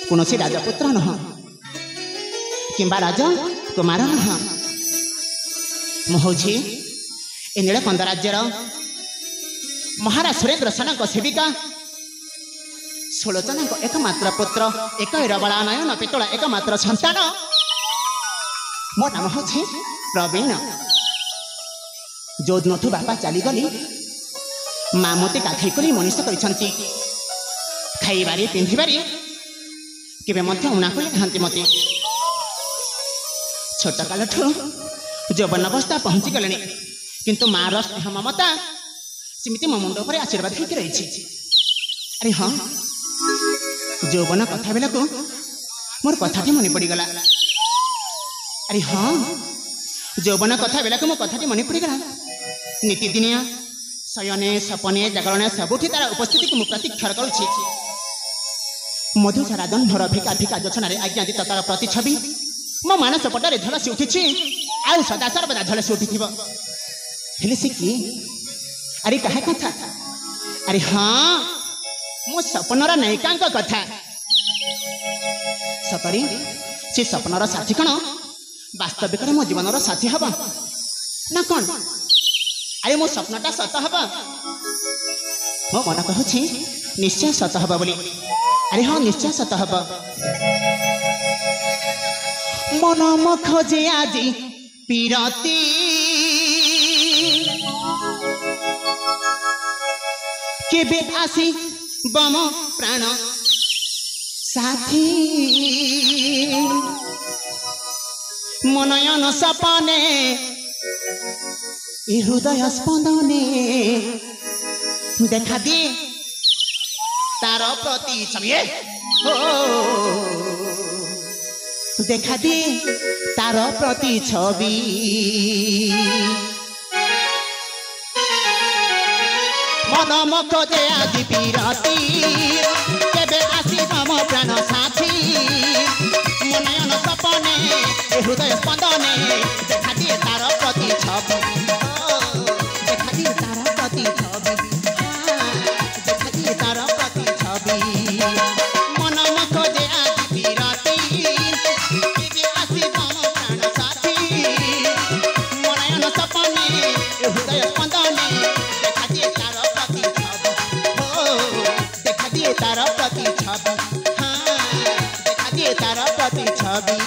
कौन राजपुत्र नुह कि राजा कुमार नुह मुझे ए नीलकंद राज्यर महाराज सुरेंद्र सेना सेविका सुलोचना एकमात्र पुत्र एक रबला नयन पितला एकमात्र संतान मो नाम हूँ प्रवीण। जो दिन बापा चलीगली माँ मत गाधई कर मनीष कर खाइबारे पिंधारे केवे उना कर मत छोट काल जौवन अवस्था पहुँची गले किंतु माँ स्नेह ममता सेमती मो मुंड पर आशीर्वाद होकर रही। अरे हाँ जौवन कथा बेला को मोर कथाटी मन पड़गला। अरे हाँ जौवन कथा बेला को मो कथाटी मन पड़गला। नीतिदिनिया शयने सपने जागरणे सबुठी तार उपस्थिति को प्रतीक्षर करुछि। मधुसारा दंभर फिका फिका जोचन आज्ञादित तार प्रतिछवि मो मानस पटरे झलसी उठी आउ सदा सर्वदा झलसी उठी हेले से कि अरे कहा कथा। अरे हाँ मो सपनर नायिका कथा सतरी से सपनर साथी कौन वास्तविक मो जीवन साथी हम ना कौन। अरे मो स्वप्नटा सत हम मो मन कहूँ निश्चय सत हम बोली। अरे हाँ निश्चय सत हम मन मो खोजे आज पीरती केबे आसी बम प्राण साथी मनयन सपने हृदय स्पंदने देखा दे तार प्रति छवि देखा दे तार प्रति छवि मन मुख दे आज पीरती केबे आसी मम प्राण साथी मनयन सपने हृदय स्पंदने देखा दिए तार प्रति छवि देखा दिए तार प्रति छवि देखा दिए तार प्रति छवि मन मुख दे आज पीरती केबे आसी मम प्राण साथी मनयन सपने हृदय स्पंदने तारा प्रति छवि हाँ देखा दिए तारा प्रति छवि।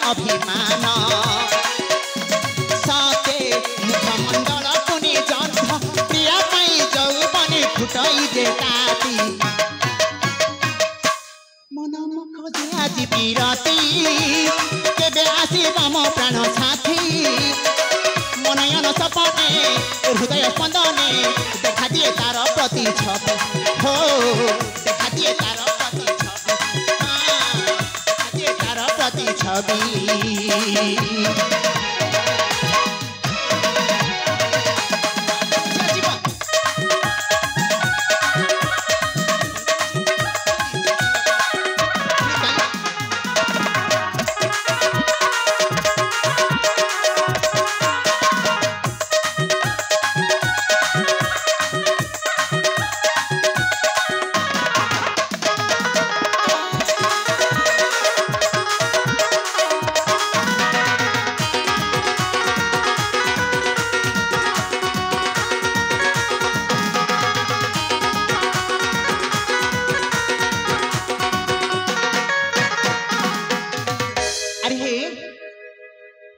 अभिमान साथे मुखमंडल पुनि जन्म प्रिया पाई जौवन फुटाई दे ताती मन मुख दे आज पीरती केबे आसी मम प्राण साथी मनयन सपने हृदय स्पंदने देखा दिए तार प्रति छवि हो देखा दिए तार प्रति छवि तार प्रति छवि।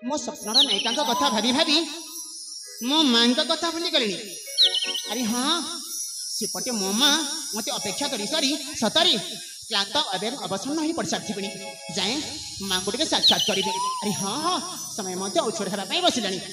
मो स्वप्नर नायिका कथा भाभी भाभी मो माँ कथा भूली गली। अरे हाँ सेपटे मो माँ मत अपेक्षा करी सरी सतरी क्लांत अवसन्न हो पड़ सारी जाए माँ को साक्षात करी। अरे हाँ हाँ समय मत औछोड़ होगा बसिलानी।